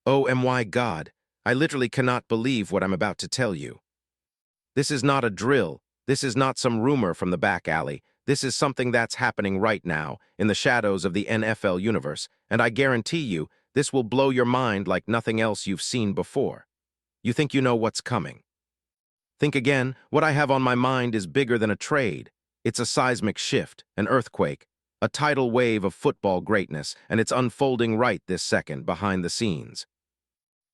Oh my God, I literally cannot believe what I'm about to tell you. This is not a drill. This is not some rumor from the back alley. This is something that's happening right now in the shadows of the NFL universe, and I guarantee you, this will blow your mind like nothing else you've seen before. You think you know what's coming. Think again, what I have on my mind is bigger than a trade. It's a seismic shift, an earthquake, a tidal wave of football greatness, and it's unfolding right this second behind the scenes.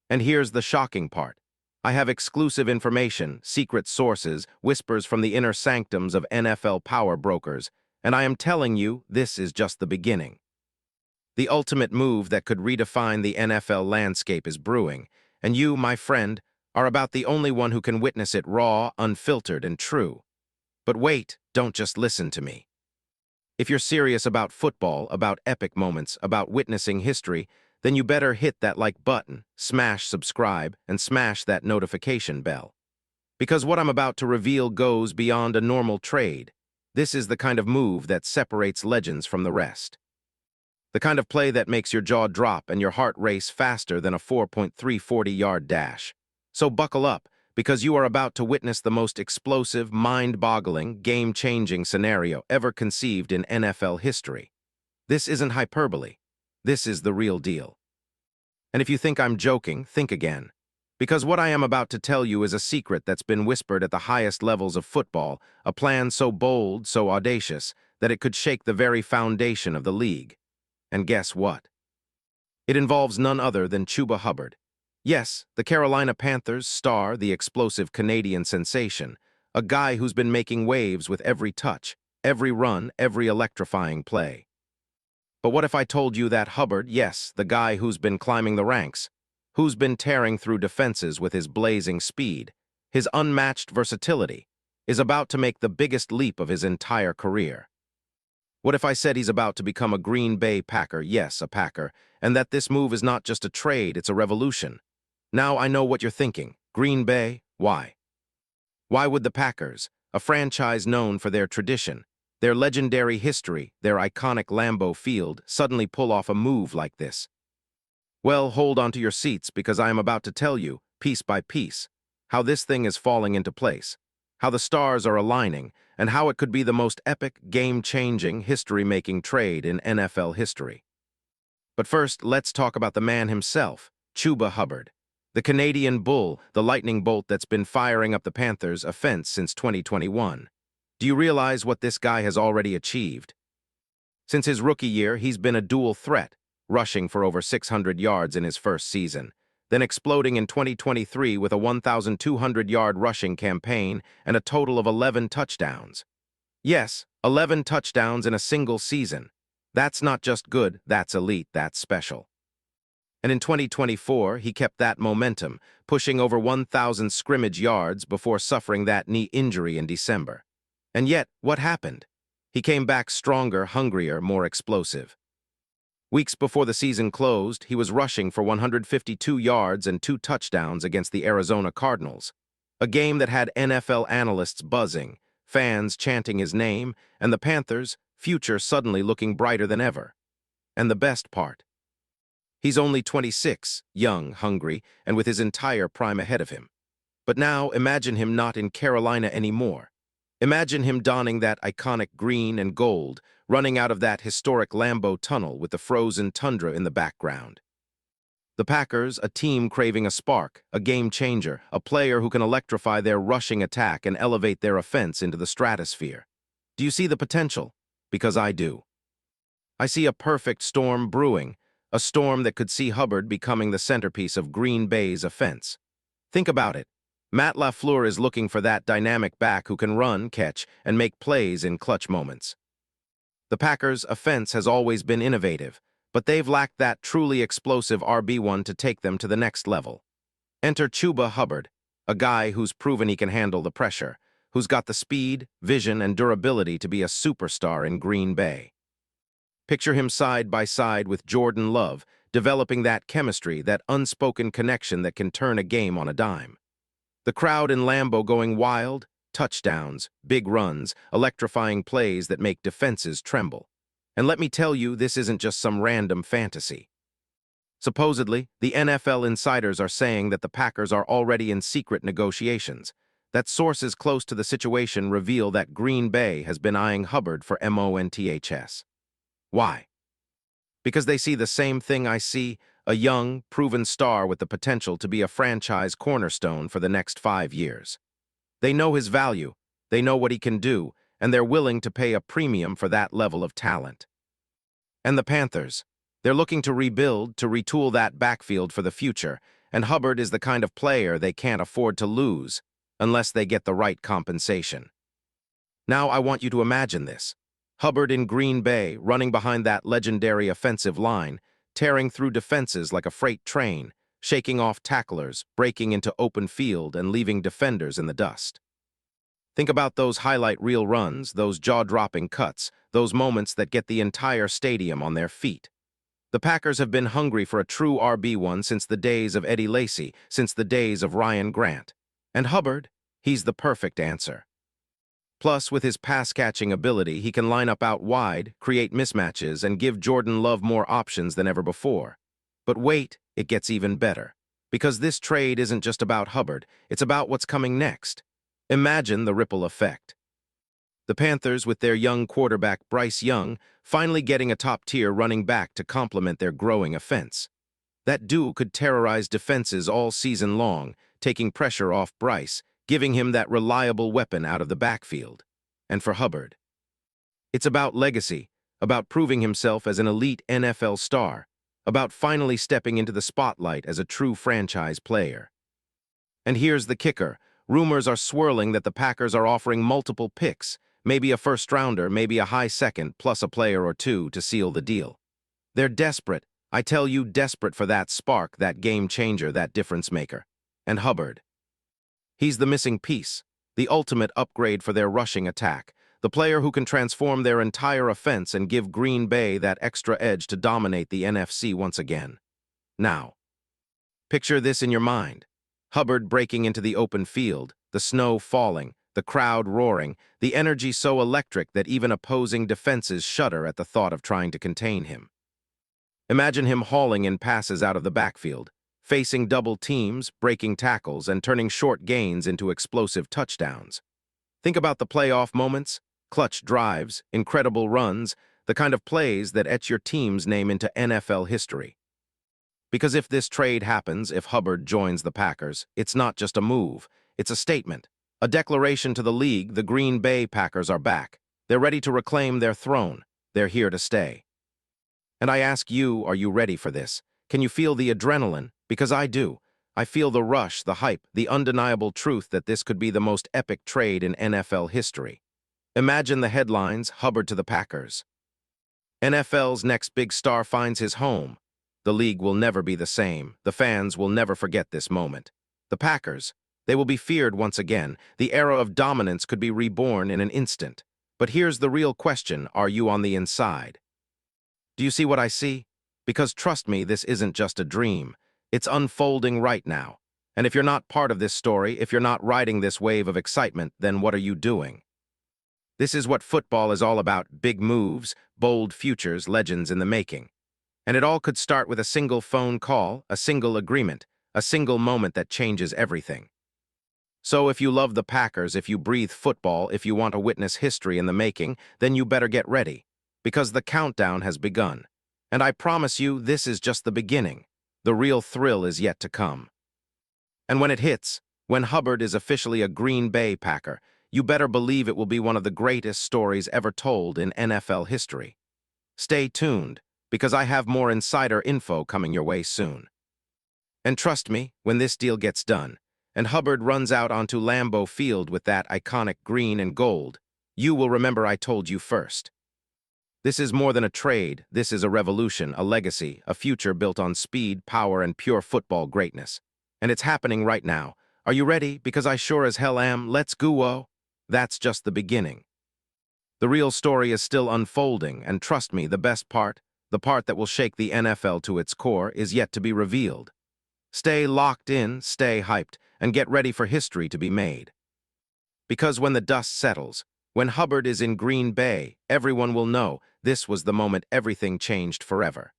And here's the shocking part. I have exclusive information, secret sources, whispers from the inner sanctums of NFL power brokers, and I am telling you, this is just the beginning. The ultimate move that could redefine the NFL landscape is brewing, and you, my friend, are about the only one who can witness it raw, unfiltered, and true. But wait, don't just listen to me. If you're serious about football, about epic moments, about witnessing history, then you better hit that like button, smash subscribe, and smash that notification bell. Because what I'm about to reveal goes beyond a normal trade. This is the kind of move that separates legends from the rest. The kind of play that makes your jaw drop and your heart race faster than a 4.340-yard dash. So buckle up, because you are about to witness the most explosive, mind-boggling, game-changing scenario ever conceived in NFL history. This isn't hyperbole. This is the real deal. And if you think I'm joking, think again. Because what I am about to tell you is a secret that's been whispered at the highest levels of football, a plan so bold, so audacious, that it could shake the very foundation of the league. And guess what? It involves none other than Chuba Hubbard. Yes, the Carolina Panthers star, the explosive Canadian sensation, a guy who's been making waves with every touch, every run, every electrifying play. But what if I told you that Hubbard, yes, the guy who's been climbing the ranks, who's been tearing through defenses with his blazing speed, his unmatched versatility, is about to make the biggest leap of his entire career? What if I said he's about to become a Green Bay Packer, yes, a Packer, and that this move is not just a trade, it's a revolution? Now I know what you're thinking. Green Bay? Why? Why would the Packers, a franchise known for their tradition, their legendary history, their iconic Lambeau Field, suddenly pull off a move like this? Well, hold on to your seats, because I am about to tell you, piece by piece, how this thing is falling into place, how the stars are aligning, and how it could be the most epic, game-changing, history-making trade in NFL history. But first, let's talk about the man himself, Chuba Hubbard, the Canadian Bull, the lightning bolt that's been firing up the Panthers' offense since 2021. Do you realize what this guy has already achieved? Since his rookie year, he's been a dual threat, rushing for over 600 yards in his first season, then exploding in 2023 with a 1,200-yard rushing campaign and a total of 11 touchdowns. Yes, 11 touchdowns in a single season. That's not just good, that's elite, that's special. And in 2024, he kept that momentum, pushing over 1,000 scrimmage yards before suffering that knee injury in December. And yet, what happened? He came back stronger, hungrier, more explosive. Weeks before the season closed, he was rushing for 152 yards and 2 touchdowns against the Arizona Cardinals, a game that had NFL analysts buzzing, fans chanting his name, and the Panthers' future suddenly looking brighter than ever. And the best part? He's only 26, young, hungry, and with his entire prime ahead of him. But now imagine him not in Carolina anymore. Imagine him donning that iconic green and gold, running out of that historic Lambeau tunnel with the frozen tundra in the background. The Packers, a team craving a spark, a game changer, a player who can electrify their rushing attack and elevate their offense into the stratosphere. Do you see the potential? Because I do. I see a perfect storm brewing, a storm that could see Hubbard becoming the centerpiece of Green Bay's offense. Think about it. Matt LaFleur is looking for that dynamic back who can run, catch, and make plays in clutch moments. The Packers' offense has always been innovative, but they've lacked that truly explosive RB1 to take them to the next level. Enter Chuba Hubbard, a guy who's proven he can handle the pressure, who's got the speed, vision, and durability to be a superstar in Green Bay. Picture him side by side with Jordan Love, developing that chemistry, that unspoken connection that can turn a game on a dime. The crowd in Lambeau going wild, touchdowns, big runs, electrifying plays that make defenses tremble. And let me tell you, this isn't just some random fantasy. Supposedly, the NFL insiders are saying that the Packers are already in secret negotiations, that sources close to the situation reveal that Green Bay has been eyeing Hubbard for months. Why? Because they see the same thing I see, a young, proven star with the potential to be a franchise cornerstone for the next 5 years. They know his value, they know what he can do, and they're willing to pay a premium for that level of talent. And the Panthers, they're looking to rebuild, to retool that backfield for the future, and Hubbard is the kind of player they can't afford to lose unless they get the right compensation. Now I want you to imagine this. Hubbard in Green Bay, running behind that legendary offensive line, tearing through defenses like a freight train, shaking off tacklers, breaking into open field, and leaving defenders in the dust. Think about those highlight reel runs, those jaw-dropping cuts, those moments that get the entire stadium on their feet. The Packers have been hungry for a true RB1 since the days of Eddie Lacy, since the days of Ryan Grant. And Hubbard, he's the perfect answer. Plus, with his pass-catching ability, he can line up out wide, create mismatches, and give Jordan Love more options than ever before. But wait, it gets even better. Because this trade isn't just about Hubbard, it's about what's coming next. Imagine the ripple effect. The Panthers, with their young quarterback Bryce Young, finally getting a top-tier running back to complement their growing offense. That duo could terrorize defenses all season long, taking pressure off Bryce, giving him that reliable weapon out of the backfield. And for Hubbard, it's about legacy, about proving himself as an elite NFL star, about finally stepping into the spotlight as a true franchise player. And here's the kicker. Rumors are swirling that the Packers are offering multiple picks, maybe a first-rounder, maybe a high second, plus a player or two to seal the deal. They're desperate, I tell you, desperate for that spark, that game changer, that difference maker. And Hubbard, he's the missing piece, the ultimate upgrade for their rushing attack, the player who can transform their entire offense and give Green Bay that extra edge to dominate the NFC once again. Now, picture this in your mind. Hubbard breaking into the open field, the snow falling, the crowd roaring, the energy so electric that even opposing defenses shudder at the thought of trying to contain him. Imagine him hauling in passes out of the backfield, facing double teams, breaking tackles, and turning short gains into explosive touchdowns. Think about the playoff moments, clutch drives, incredible runs, the kind of plays that etch your team's name into NFL history. Because if this trade happens, if Hubbard joins the Packers, it's not just a move, it's a statement, a declaration to the league. The Green Bay Packers are back. They're ready to reclaim their throne. They're here to stay. And I ask you, are you ready for this? Can you feel the adrenaline? Because I do. I feel the rush, the hype, the undeniable truth that this could be the most epic trade in NFL history. Imagine the headlines, Hubbard to the Packers. NFL's next big star finds his home. The league will never be the same. The fans will never forget this moment. The Packers, they will be feared once again. The era of dominance could be reborn in an instant. But here's the real question, are you on the inside? Do you see what I see? Because trust me, this isn't just a dream. It's unfolding right now. And if you're not part of this story, if you're not riding this wave of excitement, then what are you doing? This is what football is all about, big moves, bold futures, legends in the making. And it all could start with a single phone call, a single agreement, a single moment that changes everything. So if you love the Packers, if you breathe football, if you want to witness history in the making, then you better get ready. Because the countdown has begun. And I promise you, this is just the beginning. The real thrill is yet to come. And when it hits, when Hubbard is officially a Green Bay Packer, you better believe it will be one of the greatest stories ever told in NFL history. Stay tuned, because I have more insider info coming your way soon. And trust me, when this deal gets done, and Hubbard runs out onto Lambeau Field with that iconic green and gold, you will remember I told you first. This is more than a trade, this is a revolution, a legacy, a future built on speed, power, and pure football greatness. And it's happening right now. Are you ready? Because I sure as hell am. Let's go. That's just the beginning. The real story is still unfolding, and trust me, the best part, the part that will shake the NFL to its core, is yet to be revealed. Stay locked in, stay hyped, and get ready for history to be made. Because when the dust settles, when Hubbard is in Green Bay, everyone will know this was the moment everything changed forever.